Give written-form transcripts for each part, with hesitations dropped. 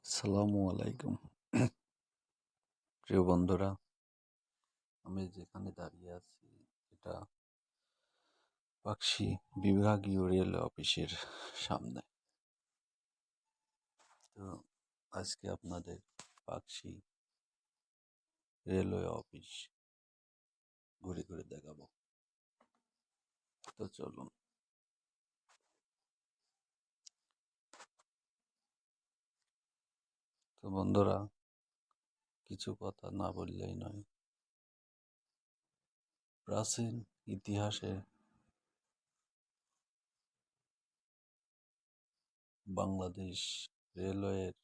আসসালামু আলাইকুম। প্রিয় বন্ধুরা, আমি যেখানে দাঁড়িয়ে আছি এটা পাকশি বিভাগীয় রেল অফিসের সামনে। তো আজকে আপনাদের পাকশি রেলওয়ে অফিস ঘুরে ঘুরে দেখাবো। তো চলুন। তো বন্ধুরা, কিছু কথা না বললেই নয়। প্রাচীন ইতিহাসে বাংলাদেশ রেলওয়ের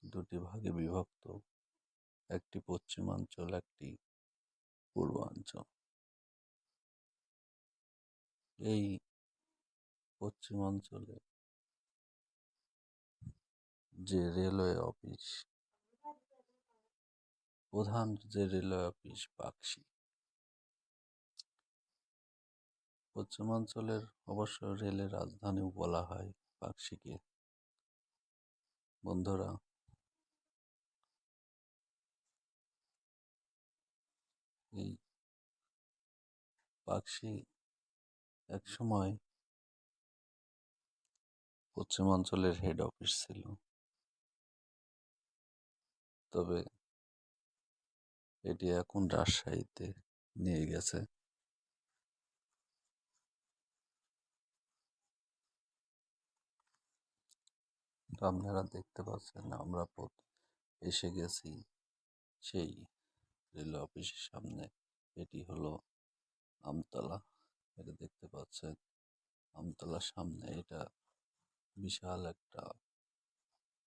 দুটি ভাগে বিভক্ত, একটি পশ্চিমাঞ্চল, একটি পূর্বাঞ্চল। এই পশ্চিমাঞ্চলে যে রেলওয়ে অফিস, প্রধান যে রেলওয়ে অফিস পাকশি। পশ্চিমাঞ্চলের অবশ্য রেলের রাজধানীও বলা হয় পাকশিকে। বন্ধুরা, এই পাকশি একসময় পশ্চিমাঞ্চলের হেড অফিস ছিল, তবে এটি এখন রাজশাহীতে নিয়ে গেছে। তো আপনারা দেখতে পাচ্ছেন আমরা এসে গেছি সেই রেল অফিসের সামনে। এটি হলো আমতলা। এটা দেখতে পাচ্ছেন আমতলার সামনে। এটা বিশাল একটা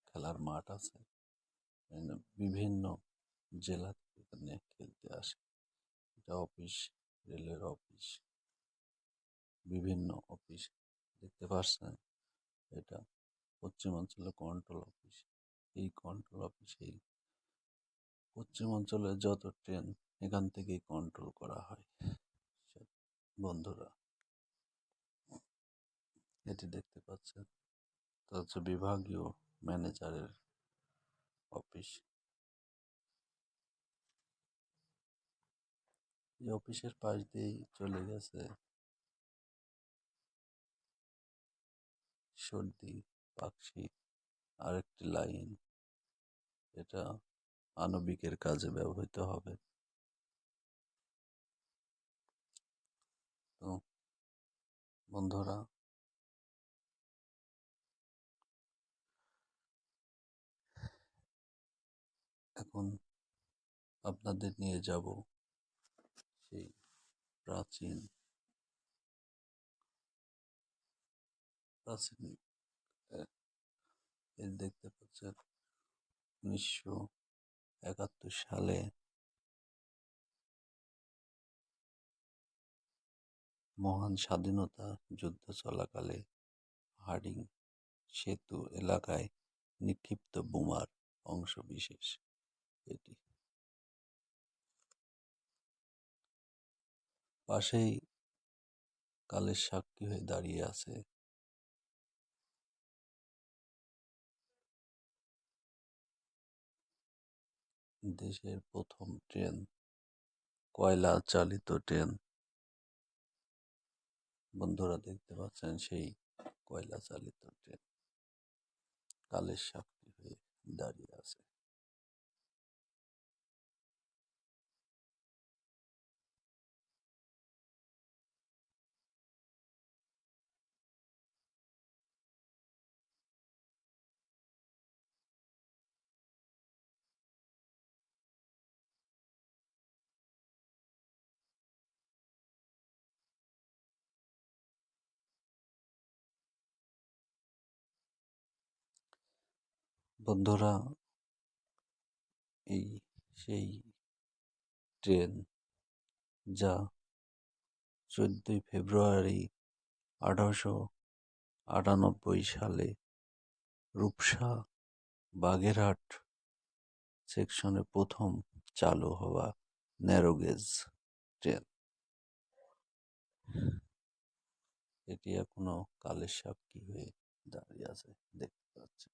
খেলার মাঠ আছে। বিভিন্ন জেলা থেকে এখানে খেলতে আসে। এটা অফিস, রেলের অফিস, বিভিন্ন অফিস দেখতে পাচ্ছেন। এটা পশ্চিমাঞ্চলের কন্ট্রোল অফিস। এই কন্ট্রোল অফিসেই পশ্চিমাঞ্চলের যত ট্রেন এখান থেকেই কন্ট্রোল করা হয়। বন্ধুরা, এটি দেখতে পাচ্ছেন, তা হচ্ছে বিভাগীয় ম্যানেজারের অফিস। এই অফিসের পাশ দিয়েই চলে গেছে সর্দি পাকশি আরেকটি লাইন। এটা আণবিকের কাজে ব্যবহৃত হবে। তো বন্ধুরা, এখন আপনাদের নিয়ে যাব সেই প্রাচীন প্রাচীন এই দেখতে পাচ্ছেন 1971 সালে মহান স্বাধীনতা যুদ্ধ চলাকালে হার্ডিং সেতু এলাকায় নিক্ষিপ্ত বোমার অংশ বিশেষ। এটি পাশেই কালের সাক্ষী হয়ে দাঁড়িয়ে আছে দেশের প্রথম ট্রেন, কয়লা চালিত ট্রেন। বন্ধুরা দেখতে পাচ্ছেন সেই কয়লা চালিত ট্রেন কালের সাক্ষী হয়ে দাঁড়িয়ে আছে। বন্ধুরা, এই সেই ট্রেন যা 14 ফেব্রুয়ারি 1898 সালে রূপসা বাগেরহাট সেকশনে প্রথম চালু হওয়া ন্যারোগেজ ট্রেন। এটি এখনো কালের সাক্ষী হয়ে দাঁড়িয়ে আছে, দেখতে পাচ্ছেন।